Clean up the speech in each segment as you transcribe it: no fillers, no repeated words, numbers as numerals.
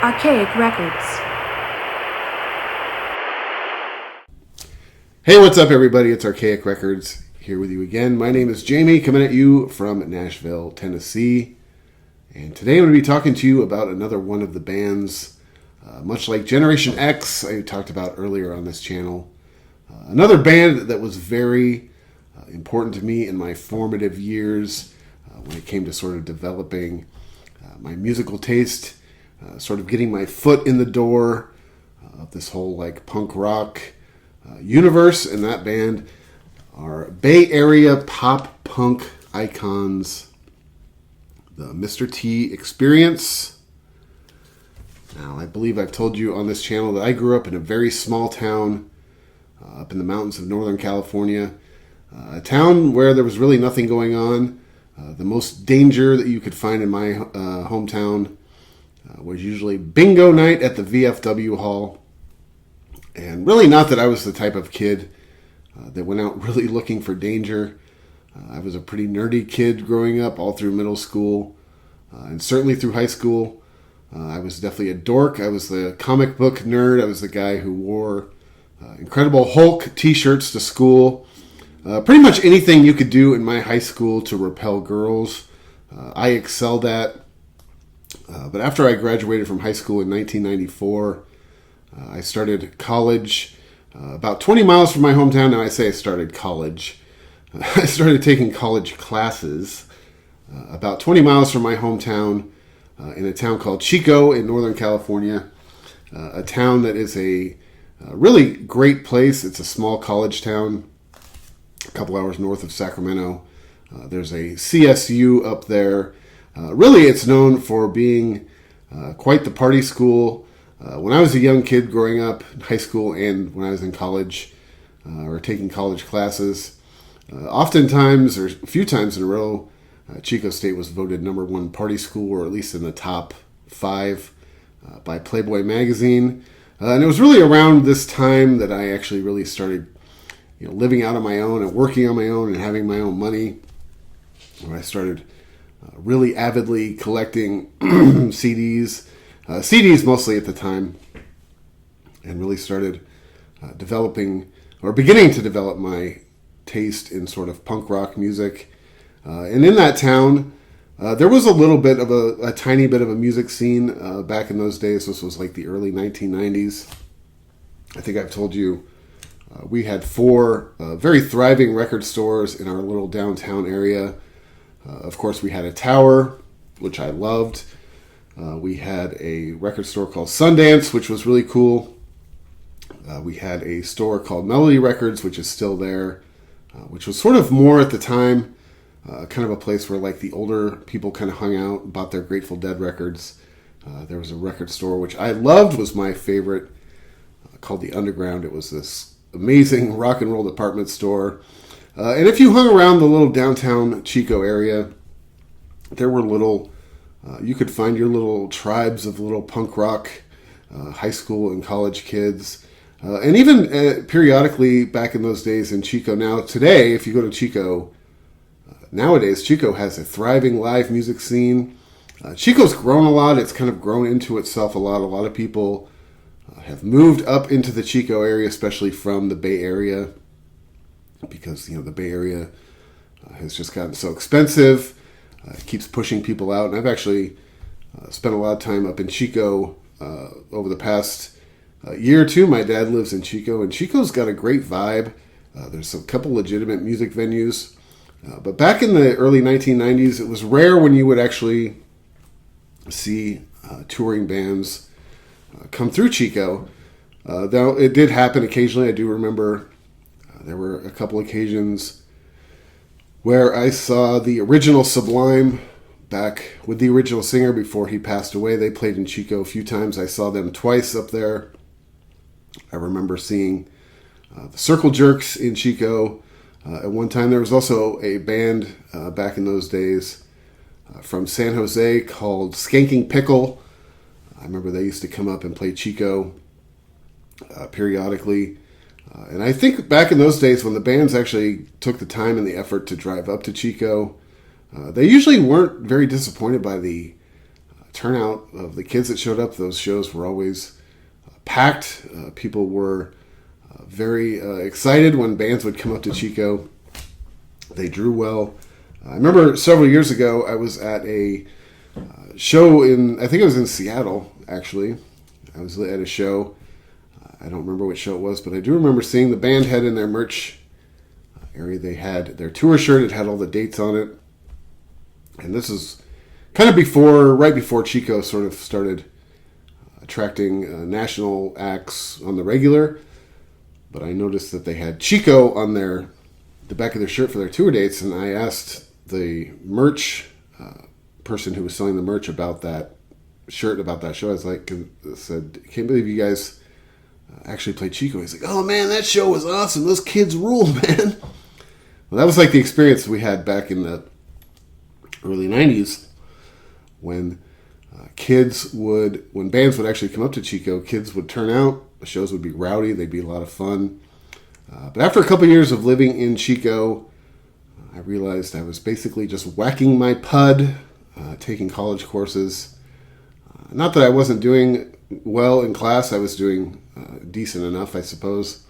Archaic Records. Hey, what's up, everybody? It's Archaic Records here with you again. My name is Jamie, coming at you from Nashville, Tennessee. And today I'm going to be talking to you about another one of the bands, much like Generation X I talked about earlier on this channel. Another band that was very important to me in my formative years when it came to sort of developing my musical taste, sort of getting my foot in the door of this whole like punk rock universe, and that band are Bay Area pop punk icons, the Mr. T Experience. Now, I believe I've told you on this channel that I grew up in a very small town up in the mountains of Northern California, a town where there was really nothing going on. The most danger that you could find in my hometown was usually bingo night at the VFW hall. And really not that I was the type of kid that went out really looking for danger. I was a pretty nerdy kid growing up all through middle school and certainly through high school. I was definitely a dork. I was the comic book nerd. I was the guy who wore Incredible Hulk t-shirts to school. Pretty much anything you could do in my high school to repel girls, I excelled at. But after I graduated from high school in 1994, I started college about 20 miles from my hometown. Now I say I started college. I started taking college classes about 20 miles from my hometown in a town called Chico in Northern California, a town that is a really great place. It's a small college town, a couple hours north of Sacramento. There's a CSU up there. Really, it's known for being quite the party school. When I was a young kid growing up in high school and when I was in college or taking college classes, oftentimes or a few times in a row, Chico State was voted #1 party school, or at least in the top 5 by Playboy magazine. And it was really around this time that I actually really started living out on my own and working on my own and having my own money, where I started really avidly collecting CDs. CDs mostly at the time, and really started developing or beginning to develop my taste in sort of punk rock music. And in that town, there was a little bit of a tiny bit of a music scene back in those days. This was like the early 1990s. I think I've told you we had 4 very thriving record stores in our little downtown area. Of course, we had a tower, which I loved. We had a record store called Sundance, which was really cool. We had a store called Melody Records, which is still there, which was sort of more at the time, kind of a place where like the older people kind of hung out and bought their Grateful Dead records. There was a record store, which I loved, was my favorite, called The Underground. It was this amazing rock and roll department store. And if you hung around the little downtown Chico area, there were you could find your little tribes of little punk rock high school and college kids. And even periodically back in those days in Chico. Now, today, if you go to Chico, nowadays, Chico has a thriving live music scene. Chico's grown a lot. It's kind of grown into itself a lot. A lot of people have moved up into the Chico area, especially from the Bay Area, because, the Bay Area has just gotten so expensive. It keeps pushing people out. And I've actually spent a lot of time up in Chico over the past year or two. My dad lives in Chico, and Chico's got a great vibe. There's a couple legitimate music venues. But back in the early 1990s, it was rare when you would actually see touring bands come through Chico. Though it did happen occasionally. I do remember there were a couple occasions where I saw the original Sublime back with the original singer before he passed away. They played in Chico a few times. I saw them twice up there. I remember seeing the Circle Jerks in Chico. At one time, there was also a band back in those days from San Jose called Skanking Pickle. I remember they used to come up and play Chico periodically. And I think back in those days when the bands actually took the time and the effort to drive up to Chico, they usually weren't very disappointed by the turnout of the kids that showed up. Those shows were always packed. People were very excited when bands would come up to Chico. They drew well. I remember several years ago, I was at a show I think it was in Seattle, actually. I was at a show. I don't remember which show it was, but I do remember seeing the band had in their merch area. They had their tour shirt. It had all the dates on it. And this is kind of right before Chico sort of started attracting national acts on the regular. But I noticed that they had Chico on the back of their shirt for their tour dates, and I asked the merch person who was selling the merch about that shirt, about that show. I said, can't believe you guys actually played Chico. He's like, oh man, that show was awesome. Those kids rule, man. Well, that was like the experience we had back in the early 90s when when bands would actually come up to Chico, kids would turn out. The shows would be rowdy. They'd be a lot of fun. But after a couple years of living in Chico, I realized I was basically just whacking my pud, taking college courses. Not that I wasn't doing well in class. I was doing decent enough, I suppose.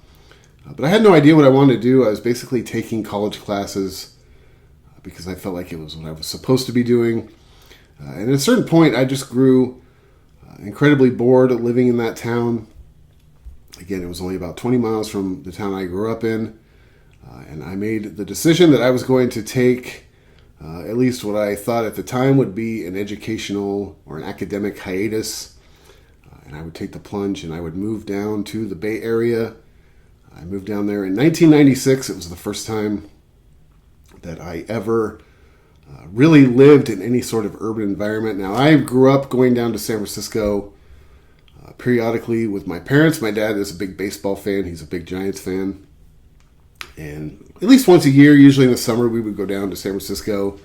But I had no idea what I wanted to do. I was basically taking college classes because I felt like it was what I was supposed to be doing. And at a certain point, I just grew incredibly bored living in that town. Again, it was only about 20 miles from the town I grew up in. And I made the decision that I was going to take at least what I thought at the time would be an educational or an academic hiatus. And I would take the plunge and I would move down to the Bay Area. I moved down there in 1996. It was the first time that I ever really lived in any sort of urban environment. Now, I grew up going down to San Francisco periodically with my parents. My dad is a big baseball fan. He's a big Giants fan. And at least once a year, usually in the summer, we would go down to San Francisco.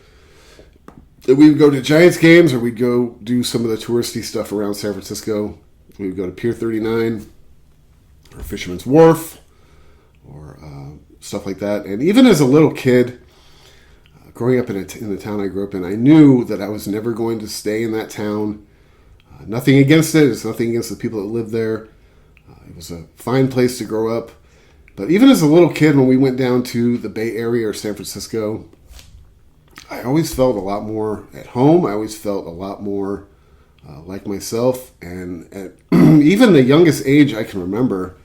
We would go to Giants games, or we'd go do some of the touristy stuff around San Francisco. We would go to Pier 39 or Fisherman's Wharf or stuff like that. And even as a little kid, growing up in the town I grew up in, I knew that I was never going to stay in that town. Nothing against it. It's nothing against the people that lived there. It was a fine place to grow up. But even as a little kid, when we went down to the Bay Area or San Francisco, I always felt a lot more at home. I always felt a lot more like myself. And at even the youngest age I can remember,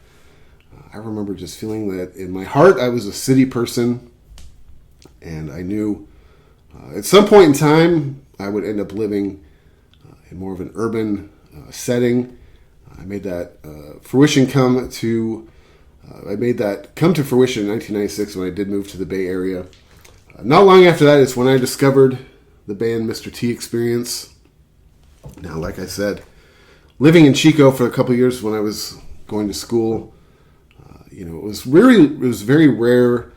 I remember just feeling that in my heart I was a city person. And I knew at some point in time I would end up living in more of an urban setting. I made that come to fruition in 1996 when I did move to the Bay Area. Not long after that is when I discovered the band Mr. T Experience. Now, like I said, living in Chico for a couple of years when I was going to school, it was very rare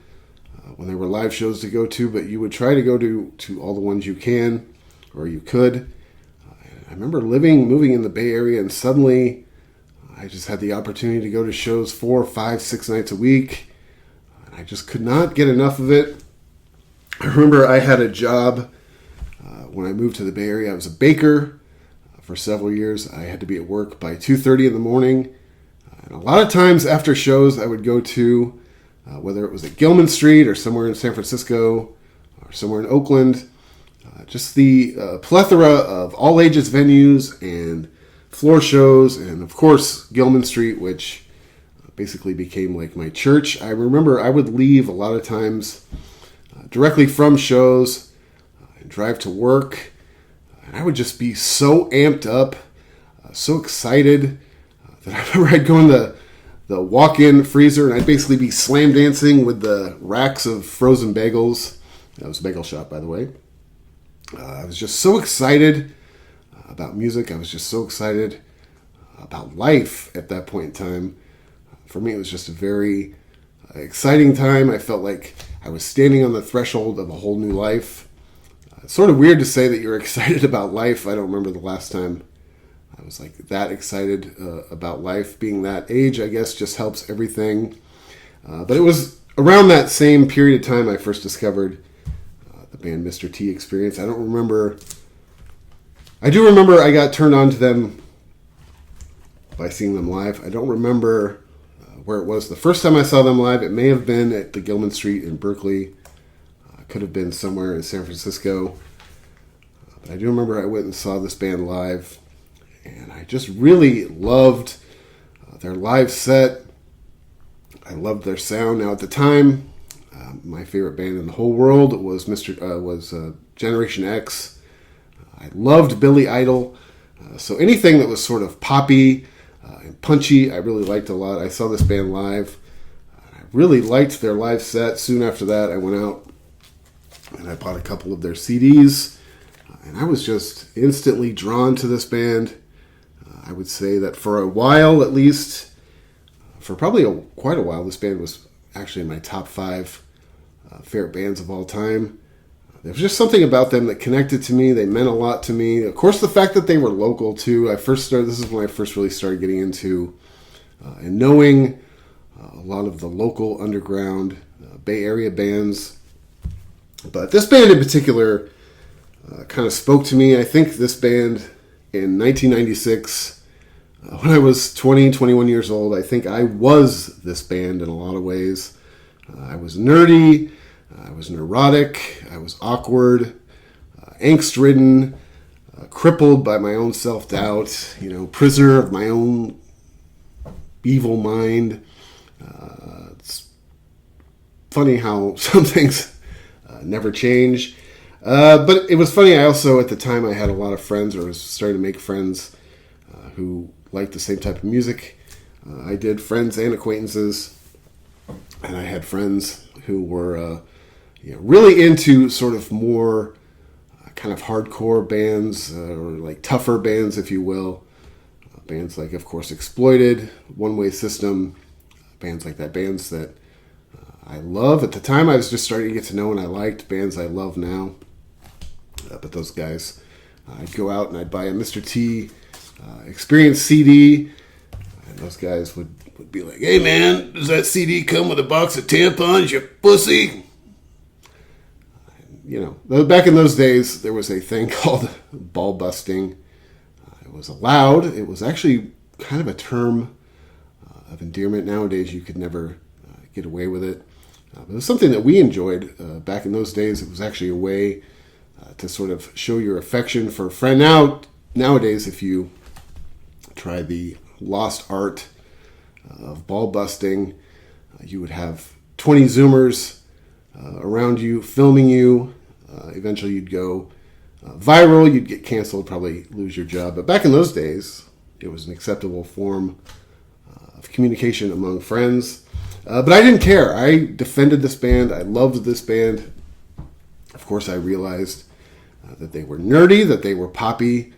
when there were live shows to go to, but you would try to go to all the ones you can or you could. I remember moving in the Bay Area, and suddenly I just had the opportunity to go to shows 4, 5, 6 nights a week. And I just could not get enough of it. I remember I had a job when I moved to the Bay Area. I was a baker for several years. I had to be at work by 2:30 in the morning. And a lot of times after shows, I would go to, whether it was at Gilman Street or somewhere in San Francisco or somewhere in Oakland, just the plethora of all ages venues and floor shows, and of course Gilman Street, which basically became like my church. I remember I would leave a lot of times directly from shows and drive to work, and I would just be so amped up, so excited that I remember I'd go in the walk-in freezer and I'd basically be slam dancing with the racks of frozen bagels. That was a bagel shop, by the way. I was just so excited about music. I was just so excited about life at that point in time. For me, it was just a very exciting time. I felt like I was standing on the threshold of a whole new life. It's sort of weird to say that you're excited about life. I don't remember the last time I was like that excited about life. Being that age, I guess, just helps everything. But it was around that same period of time I first discovered the band Mr. T Experience. I don't remember I do remember I got turned on to them by seeing them live. I don't remember where it was the first time I saw them live. It may have been at the Gilman Street in Berkeley. Could have been somewhere in San Francisco. But I do remember I went and saw this band live, and I just really loved their live set. I loved their sound. Now at the time, my favorite band in the whole world was Generation X. I loved Billy Idol. So anything that was sort of poppy and punchy, I really liked a lot. I saw this band live. I really liked their live set. Soon after that, I went out and I bought a couple of their CDs. And I was just instantly drawn to this band. I would say that for a while, at least, for probably quite a while, this band was actually in my top 5 favorite bands of all time. There was just something about them that connected to me. They meant a lot to me. Of course, the fact that they were local, too. This is when I first really started getting into and knowing a lot of the local underground Bay Area bands. But this band in particular kind of spoke to me. I think this band in 1996, when I was 20, 21 years old, I think I was this band in a lot of ways. I was nerdy, I was neurotic, I was awkward, angst-ridden, crippled by my own self-doubt, prisoner of my own evil mind. It's funny how some things never change. But it was funny, I also, at the time, I had a lot of friends, or was starting to make friends who liked the same type of music. I did, friends and acquaintances, and I had friends who were really into sort of more kind of hardcore bands, or like tougher bands, if you will. Bands like, of course, Exploited, One Way System, bands like that, bands that I love. At the time, I was just starting to get to know and I liked bands I love now. But those guys, I'd go out and I'd buy a Mr. T Experience CD, and those guys would be like, "Hey man, does that CD come with a box of tampons, you pussy?" Back in those days, there was a thing called ball busting. It was allowed. It was actually kind of a term of endearment. Nowadays, you could never get away with it. But it was something that we enjoyed back in those days. It was actually a way to sort of show your affection for a friend. Nowadays, if you try the lost art of ball busting, you would have 20 Zoomers around you filming you. Eventually, you'd go viral. You'd get canceled, probably lose your job. But back in those days, it was an acceptable form of communication among friends. But I didn't care. I defended this band. I loved this band. Of course, I realized that they were nerdy, that they were poppy,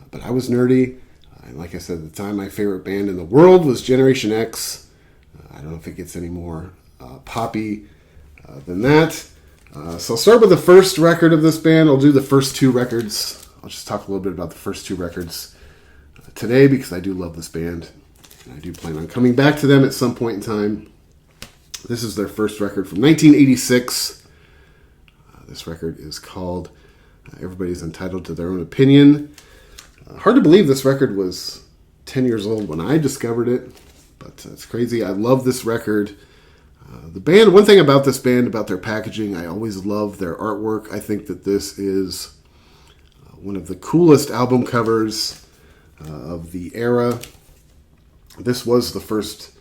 but I was nerdy. And like I said, at the time, my favorite band in the world was Generation X. I don't know if it gets any more poppy than that. So I'll start with the first record of this band. I'll do the first 2 records. I'll just talk a little bit about the first 2 records today because I do love this band. And I do plan on coming back to them at some point in time. This is their first record from 1986. This record is called Everybody's Entitled to Their Own Opinion. Hard to believe this record was 10 years old when I discovered it, but it's crazy. I love this record. The band, one thing about this band, about their packaging, I always love their artwork. I think that this is one of the coolest album covers of the era. This was the first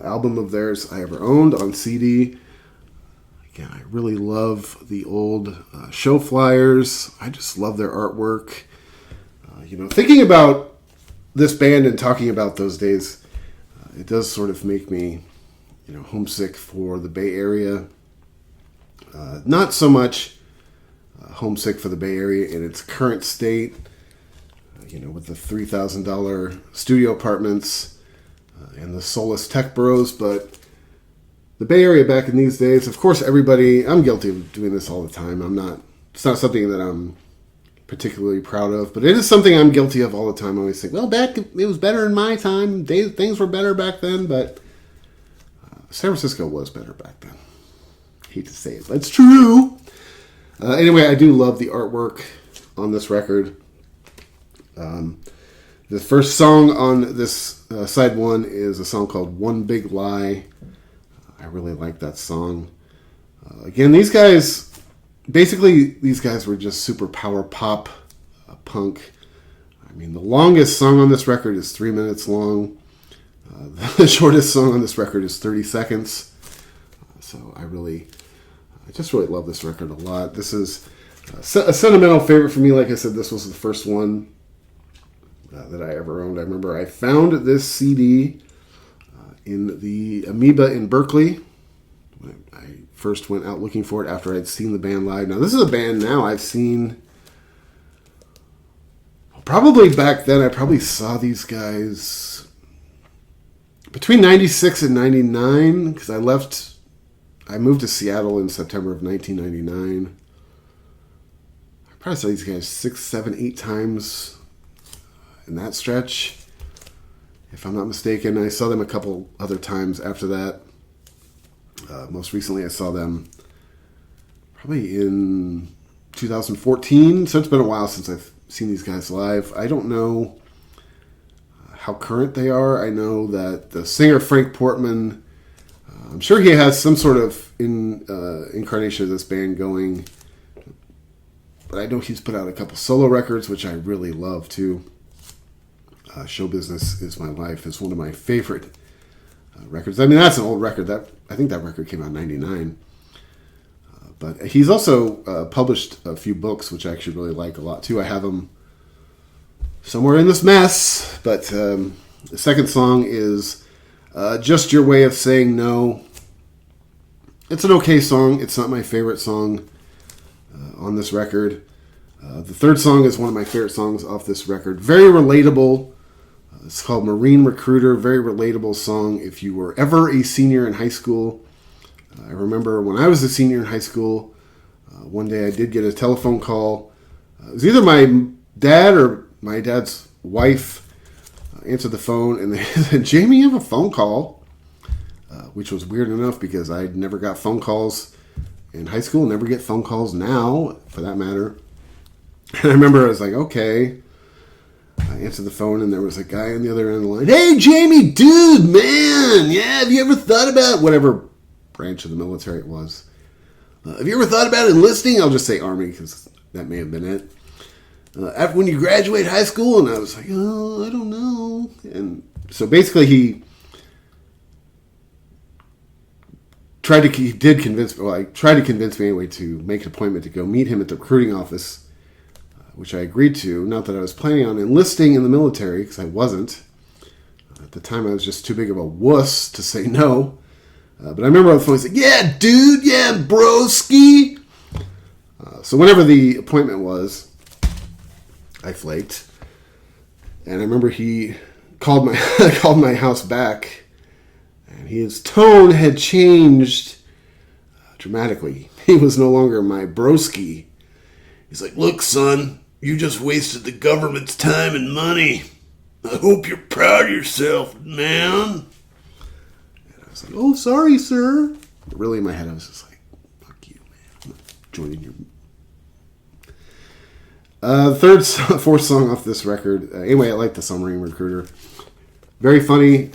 album of theirs I ever owned on CD. Again, I really love the old show flyers. I just love their artwork. Thinking about this band and talking about those days, it does sort of make me, homesick for the Bay Area. Not so much homesick for the Bay Area in its current state, with the $3,000 studio apartments and the soulless tech bros, but the Bay Area back in these days, of course, I'm guilty of doing this all the time. It's not something that I'm particularly proud of, but it is something I'm guilty of all the time. I always think, well, it was better in my time. Things were better back then, but San Francisco was better back then. Hate to say it, but it's true. Anyway, I do love the artwork on this record. The first song on this side one is a song called One Big Lie. I really like that song. Again, these guys were just super power pop punk. I mean, the longest song on this record is 3 minutes long. The shortest song on this record is 30 seconds. So I just really love this record a lot. This is a sentimental favorite for me. Like I said, this was the first one that I ever owned. I remember I found this CD in the Amoeba in Berkeley. I first went out looking for it after I'd seen the band live. Now, this is a band now I've seen. Probably back then, I probably saw these guys between 96 and 99, because I moved to Seattle in September of 1999. I probably saw these guys 6, 7, 8 times in that stretch, if I'm not mistaken. I saw them a couple other times after that. Most recently, I saw them probably in 2014, so it's been a while since I've seen these guys live. I don't know how current they are. I know that the singer Frank Portman, I'm sure he has some sort of incarnation of this band going, but I know he's put out a couple solo records, which I really love too. Show Business Is My Life is one of my favorite records. I mean, that's an old record. I think that record came out in 99. But he's also published a few books, which I actually really like a lot too. I have them somewhere in this mess. But the second song is Just Your Way of Saying No. It's an okay song. It's not my favorite song on this record. The third song is one of my favorite songs off this record. Very relatable. It's called Marine Recruiter. Very relatable song if you were ever a senior in high school. I remember when I was a senior in high school, one day I did get a telephone call. It was either my dad or my dad's wife answered the phone, and they said, "Jamie, you have a phone call," which was weird enough because I never got phone calls in high school, never get phone calls now, for that matter. And I remember I was like, okay. I answered the phone, and there was a guy on the other end of the line. "Hey, Jamie, dude, man, yeah, have you ever thought about," whatever branch of the military it was, "have you ever thought about enlisting?" I'll just say Army, because that may have been it. "After when you graduate high school?" And I was like, "Oh, I don't know." And so basically he tried to convince me anyway to make an appointment to go meet him at the recruiting office, which I agreed to. Not that I was planning on enlisting in the military, because I wasn't. At the time, I was just too big of a wuss to say no. But I remember on the phone, he said, "Yeah, dude, yeah, broski." So whenever the appointment was, I flaked. And I remember he called my house back, and his tone had changed dramatically. He was no longer my broski. He's like, "Look, son, you just wasted the government's time and money. I hope you're proud of yourself, man." And I was like, "Oh, sorry, sir." But really, in my head, I was just like, "Fuck you, man. I'm not joining your..." Fourth song off this record. Anyway, I like the Submarine Recruiter. Very funny.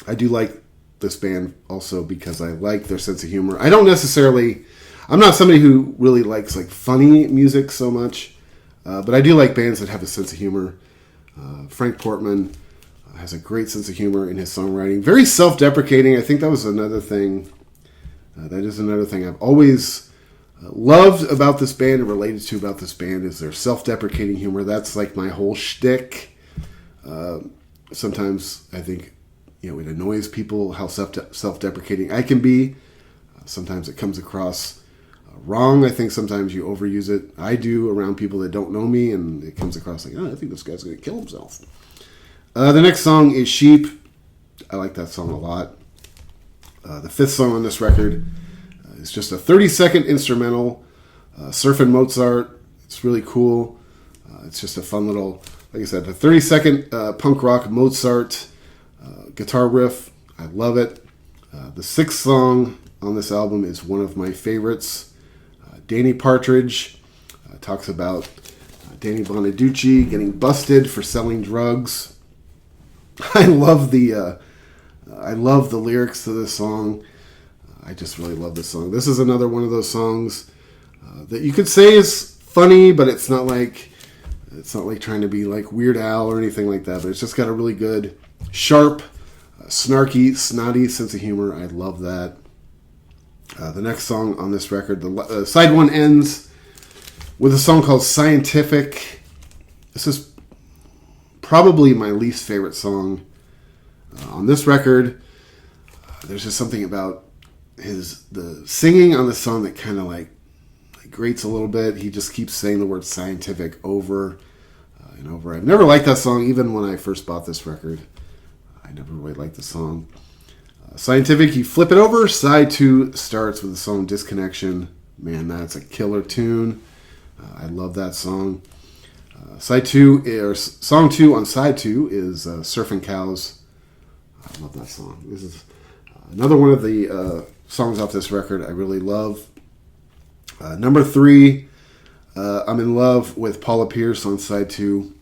I do like this band also because I like their sense of humor. I'm not somebody who really likes like funny music so much, but I do like bands that have a sense of humor. Frank Portman has a great sense of humor in his songwriting. Very self-deprecating. I think that was another thing. That is another thing I've always loved about this band and related to about this band is their self-deprecating humor. That's like my whole shtick. Sometimes I think, it annoys people how self-deprecating I can be. Sometimes it comes across wrong. I think sometimes you overuse it. I do around people that don't know me, and it comes across like, "Oh, I think this guy's going to kill himself." The next song is Sheep. I like that song a lot. The fifth song on this record is just a 30-second instrumental, Surfin' Mozart. It's really cool. It's just a fun little, like I said, a 30-second punk rock Mozart guitar riff. I love it. The sixth song on this album is one of my favorites. Danny Partridge talks about Danny Bonaducci getting busted for selling drugs. I love the lyrics to this song. I just really love this song. This is another one of those songs that you could say is funny, but it's not like trying to be like Weird Al or anything like that. But it's just got a really good, sharp, snarky, snotty sense of humor. I love that. The next song on this record, the side one ends with a song called Scientific. This is probably my least favorite song on this record. There's just something about the singing on the song that kind of like grates a little bit. He just keeps saying the word scientific over and over. I've never liked that song, even when I first bought this record. I never really liked the song. Scientific, you flip it over. Side 2 starts with the song Disconnection. Man, that's a killer tune. I love that song. Song 2 on side 2 is Surfing Cows. I love that song. This is another one of the songs off this record I really love. Number 3, I'm in love with Paula Pierce on side 2.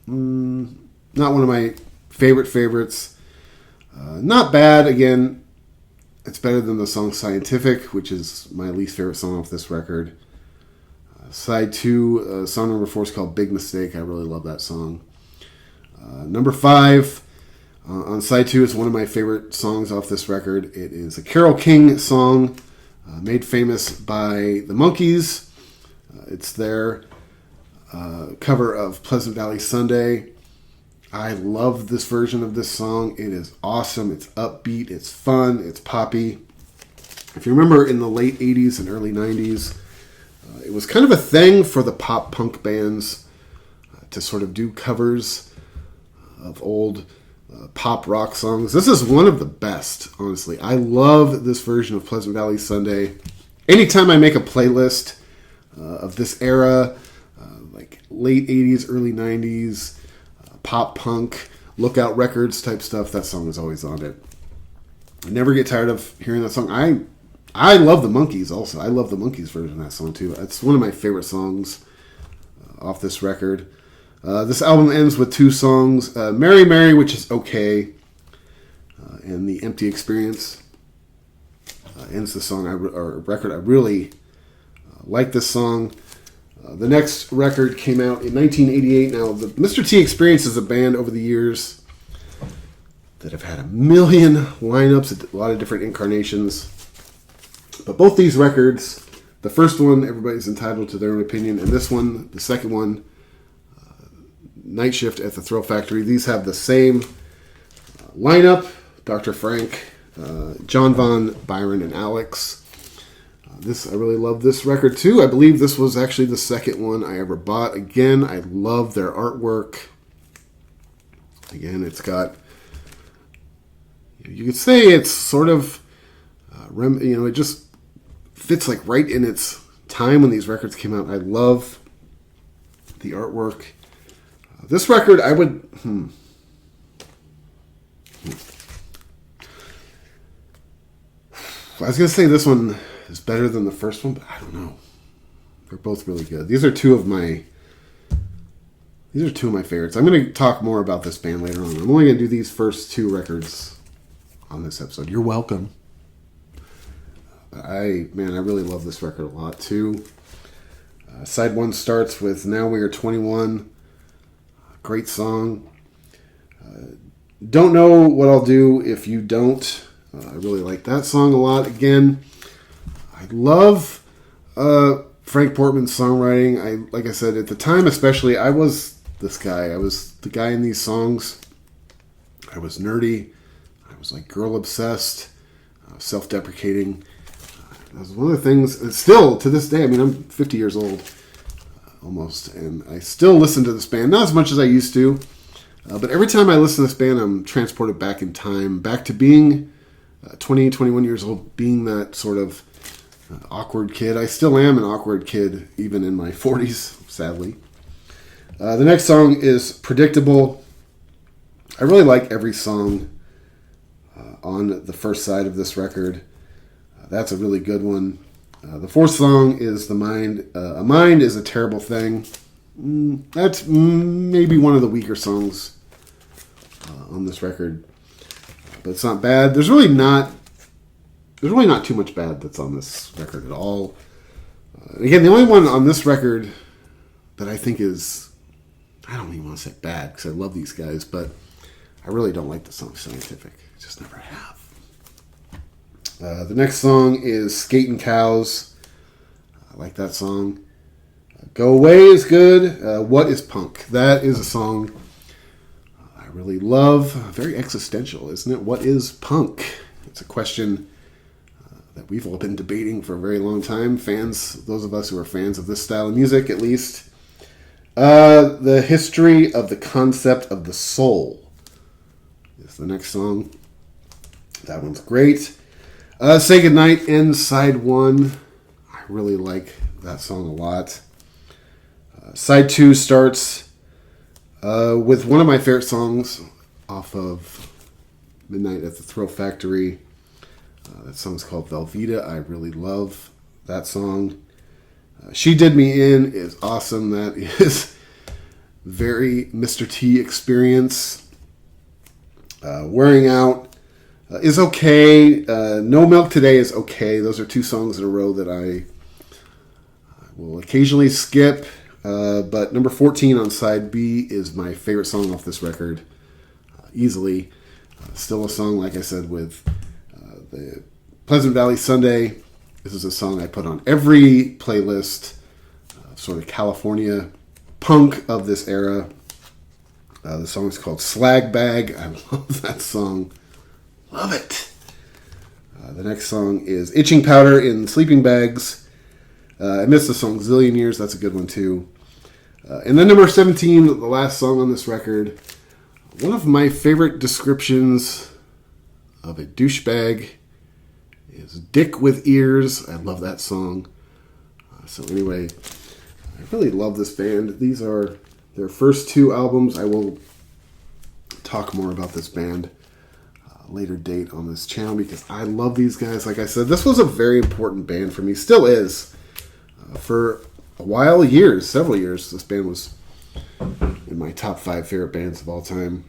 Not one of my favorites. Not bad. Again, it's better than the song Scientific, which is my least favorite song off this record. Side 2, song number 4 is called Big Mistake. I really love that song. Number 5, on side 2 is one of my favorite songs off this record. It is a Carole King song made famous by the Monkees. It's their cover of Pleasant Valley Sunday. I love this version of this song. It is awesome. It's upbeat. It's fun. It's poppy. If you remember in the late 80s and early 90s, it was kind of a thing for the pop punk bands to sort of do covers of old pop rock songs. This is one of the best, honestly. I love this version of Pleasant Valley Sunday. Anytime I make a playlist of this era, like late 80s, early 90s, pop punk, Lookout Records type stuff, that song is always on it. I never get tired of hearing that song. I love the Monkees also. I love the Monkees version of that song too. It's one of my favorite songs off this record. This album ends with 2 songs. Mary Mary, which is okay, and The Empty Experience ends the song or record. I really like this song. The next record came out in 1988. Now, the Mr. T Experience is a band over the years that have had a million lineups, a lot of different incarnations. But both these records, the first one, everybody's entitled to their own opinion, and this one, the second one, Night Shift at the Thrill Factory, these have the same lineup. Dr. Frank, John Von, Byron, and Alex. I really love this record too. I believe this was actually the second one I ever bought. Again, I love their artwork. Again, it's got, you could say it's sort of, it just fits like right in its time when these records came out. I love the artwork. This record, I would, I was going to say this one is better than the first one, but I don't know. They're both really good. These are two of my favorites. I'm going to talk more about this band later on. I'm only going to do these first 2 records on this episode. You're welcome. I really love this record a lot too. Side 1 starts with Now We Are 21. Great song. Don't Know What I'll Do If You Don't. I really like that song a lot. Again, I love Frank Portman's songwriting. Like I said, at the time especially, I was this guy. I was the guy in these songs. I was nerdy. I was like girl obsessed, self-deprecating. That was one of the things, and still to this day, I'm 50 years old almost, and I still listen to this band. Not as much as I used to, but every time I listen to this band, I'm transported back in time, back to being 20, 21 years old, being that sort of awkward kid. I still am an awkward kid, even in my 40s, sadly. The next song is Predictable. I really like every song on the first side of this record. That's a really good one. The fourth song is The Mind. A Mind is a Terrible Thing. That's maybe one of the weaker songs on this record, but it's not bad. There's really not too much bad that's on this record at all. Again, the only one on this record that I think is, I don't even want to say bad because I love these guys, but I really don't like the song Scientific. I just never have. The next song is Skatin' Cows. I like that song. Go Away is good. What is Punk? That is a song I really love. Very existential, isn't it? What is punk? It's a question that we've all been debating for a very long time. Fans, those of us who are fans of this style of music, at least. The history of the concept of the soul is the next song. That one's great. Say Goodnight ends side 1. I really like that song a lot. Side 2 starts with one of my favorite songs off of Midnight at the Thrill Factory. That song's called Velveeta. I really love that song. She Did Me In is awesome. That is very Mr. T experience. Wearing Out is okay. No Milk Today is okay. Those are 2 songs in a row that I will occasionally skip. But number 14 on side B is my favorite song off this record. Easily. Still a song, like I said, with the Pleasant Valley Sunday. This is a song I put on every playlist. Sort of California punk of this era. The song is called Slag Bag. I love that song. Love it. The next song is Itching Powder in Sleeping Bags. I missed the song Zillion Years. That's a good one too. And then number 17, the last song on this record. One of my favorite descriptions of a douchebag is Dick with Ears. I love that song. So anyway, I really love this band. These are their first 2 albums. I will talk more about this band later date on this channel because I love these guys. Like I said, this was a very important band for me. Still is. For a while, several years, this band was in my top 5 favorite bands of all time.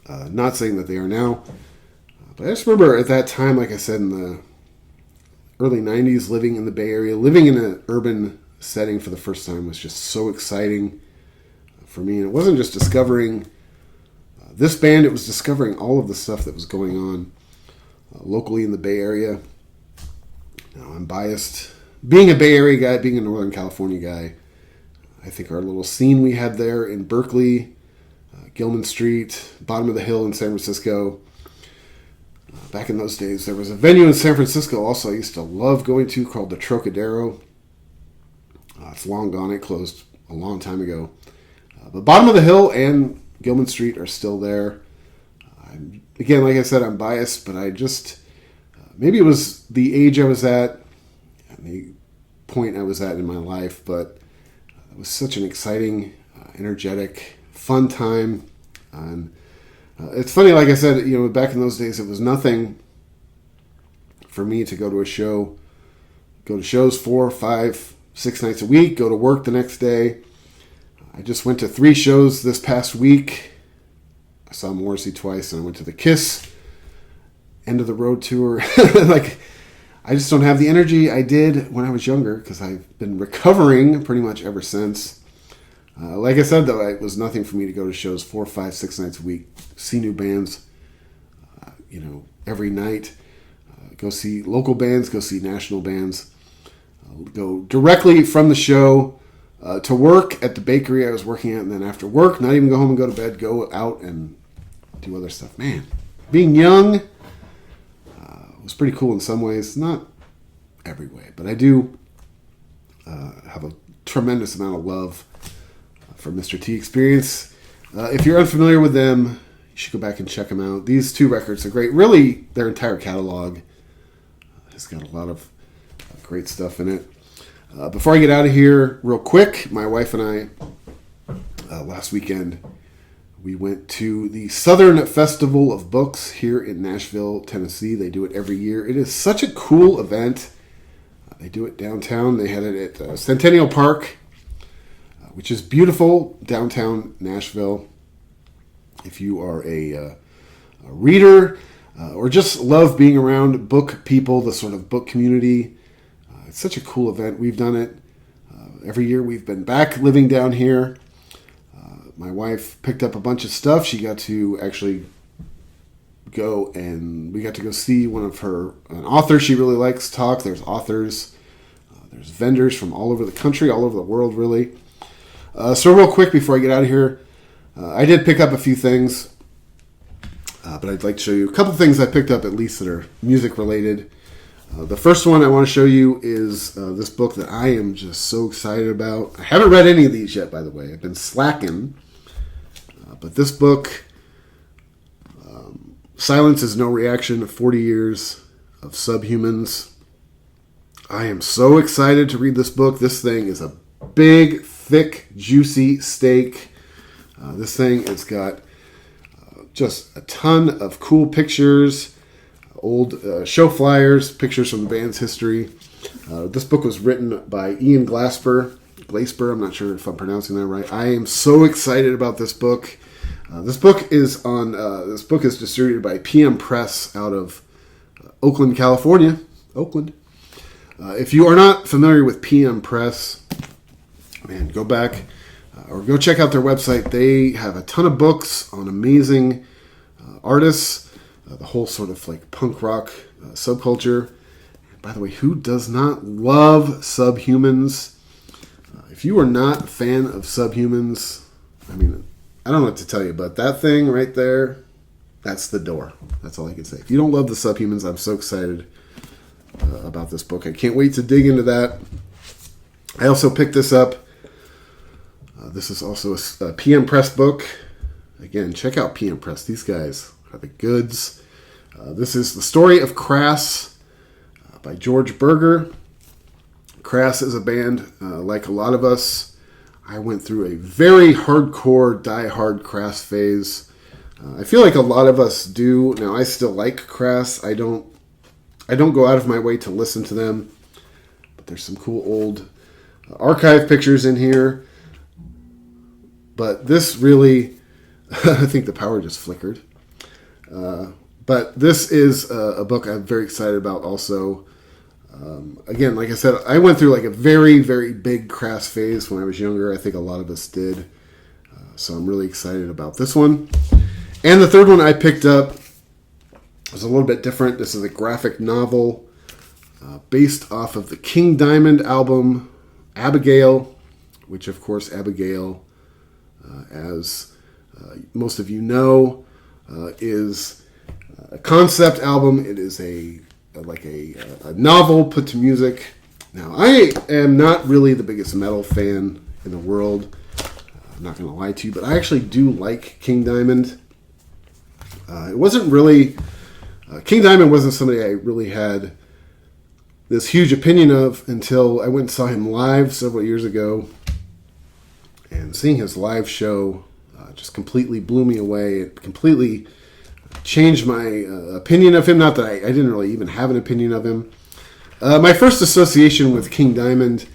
Not saying that they are now, but I just remember at that time, like I said, in the early 90s, living in the Bay Area, living in an urban setting for the first time was just so exciting for me. And it wasn't just discovering this band, it was discovering all of the stuff that was going on locally in the Bay Area. Now, I'm biased. Being a Bay Area guy, being a Northern California guy, I think our little scene we had there in Berkeley, Gilman Street, bottom of the hill in San Francisco. Back in those days, there was a venue in San Francisco also I used to love going to called the Trocadero. It's long gone. It closed a long time ago. But bottom of the hill and Gilman Street are still there. Again, like I said, I'm biased, but I just... maybe it was the age I was at, and the point I was at in my life, but it was such an exciting, energetic, fun time. And it's funny, like I said, back in those days, it was nothing for me to go to a show, go to shows 4, 5, 6 nights a week, go to work the next day. I just went to 3 shows this past week. I saw Morrissey twice, and I went to the Kiss End of the Road tour. I just don't have the energy I did when I was younger because I've been recovering pretty much ever since. Like I said, though, it was nothing for me to go to shows 4, 5, 6 nights a week, see new bands, every night, go see local bands, go see national bands, go directly from the show to work at the bakery I was working at, and then after work, not even go home and go to bed, go out and do other stuff. Man, being young was pretty cool in some ways, not every way, but I do have a tremendous amount of love for Mr. T Experience. If you're unfamiliar with them, you should go back and check them out. These 2 records are great. Really, their entire catalog has got a lot of great stuff in it. Before I get out of here, real quick, my wife and I, last weekend, we went to the Southern Festival of Books here in Nashville, Tennessee. They do it every year. It is such a cool event. They do it downtown. They had it at Centennial Park, which is beautiful downtown Nashville. If you are a reader or just love being around book people, the sort of book community, it's such a cool event. We've done it every year. We've been back living down here. My wife picked up a bunch of stuff. She got to actually go and we got to go see an author she really likes talk. There's authors, there's vendors from all over the country, all over the world, really. So real quick before I get out of here, I did pick up a few things, but I'd like to show you a couple things I picked up at least that are music related. The first one I want to show you is this book that I am just so excited about. I haven't read any of these yet, by the way. I've been slacking. But this book, Silence is No Reaction, 40 Years of Subhumans. I am so excited to read this book. This thing is a big, thick, juicy steak. This thing has got just a ton of cool pictures, old show flyers, pictures from the band's history. This book was written by Ian Glasper. I'm not sure if I'm pronouncing that right. I am so excited about this book. This book is distributed by PM Press out of Oakland, California. Oakland. If you are not familiar with PM Press, man, go back or go check out their website. They have a ton of books on amazing artists, the whole sort of like punk rock subculture. And by the way, who does not love Subhumans? If you are not a fan of Subhumans, I mean, I don't know what to tell you, but that thing right there, that's the door. That's all I can say. If you don't love the Subhumans, I'm so excited about this book. I can't wait to dig into that. I also picked this up. This is also a PM Press book. Again, check out PM Press. These guys are the goods. This is The Story of Crass by George Berger. Crass is a band like a lot of us. I went through a very hardcore, die-hard Crass phase. I feel like a lot of us do. Now, I still like Crass. I don't go out of my way to listen to them. But there's some cool old archive pictures in here. But this really, I think the power just flickered. But this is a book I'm very excited about also. Again, like I said, I went through like a very, very big Crass phase when I was younger. I think a lot of us did. So I'm really excited about this one. And the third one I picked up was a little bit different. This is a graphic novel based off of the King Diamond album, Abigail, which of course Abigail, as most of you know, is a concept album. It is a novel put to music. Now, I am not really the biggest metal fan in the world. I'm not going to lie to you, but I actually do like King Diamond. It wasn't really... King Diamond wasn't somebody I really had this huge opinion of until I went and saw him live several years ago. And seeing his live show just completely blew me away. It completely changed my opinion of him. Not that I didn't really even have an opinion of him. My first association with King Diamond,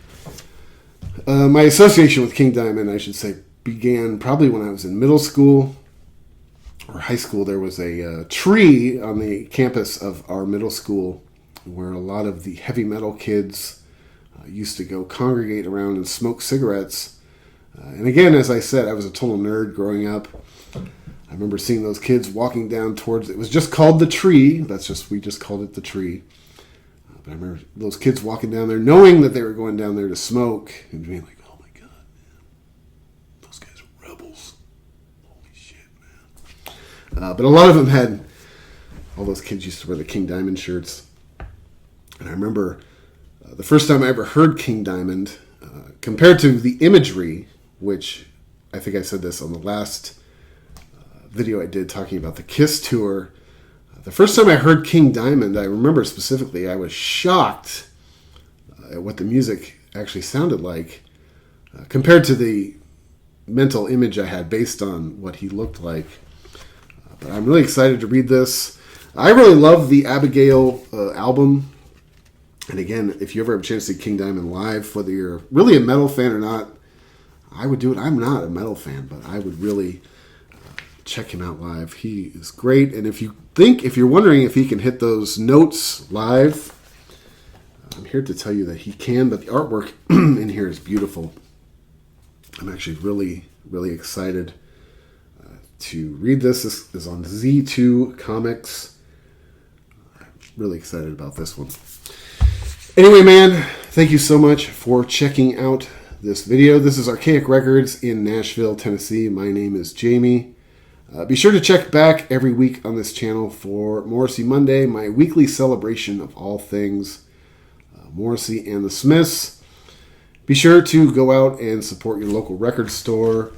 I should say, began probably when I was in middle school or high school. There was a tree on the campus of our middle school where a lot of the heavy metal kids used to go congregate around and smoke cigarettes. And again, as I said, I was a total nerd growing up. I remember seeing those kids walking down towards, it was just called the tree. We just called it the tree. But I remember those kids walking down there, knowing that they were going down there to smoke, and being like, oh my God, man, those guys are rebels. Holy shit, man. But a lot of them had, all those kids used to wear the King Diamond shirts. And I remember the first time I ever heard King Diamond, compared to the imagery, which I think I said this on the last video I did talking about the Kiss tour. The first time I heard King Diamond, I remember specifically, I was shocked at what the music actually sounded like compared to the mental image I had based on what he looked like. But I'm really excited to read this. I really love the Abigail album. And again, if you ever have a chance to see King Diamond live, whether you're really a metal fan or not, I would do it. I'm not a metal fan, but I would really check him out live. He is great. And if you're wondering if he can hit those notes live, I'm here to tell you that he can, but the artwork in here is beautiful. I'm actually really, really excited to read this. This is on Z2 Comics. I'm really excited about this one. Anyway, man, thank you so much for checking out this video. This is Archaic Records in Nashville, Tennessee. My name is Jamie. Be sure to check back every week on this channel for Morrissey Monday, my weekly celebration of all things Morrissey and the Smiths. Be sure to go out and support your local record store.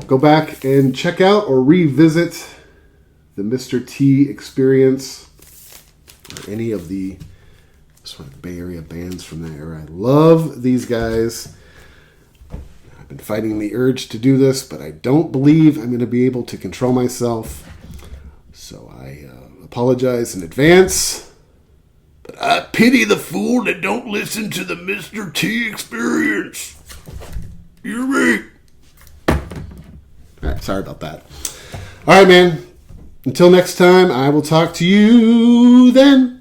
Go back and check out or revisit the Mr. T Experience or any of the sort of Bay Area bands from that era. I love these guys. I've been fighting the urge to do this, but I don't believe I'm going to be able to control myself. So I apologize in advance. But I pity the fool that don't listen to the Mr. T Experience. You're right. All right, sorry about that. All right, man. Until next time, I will talk to you then.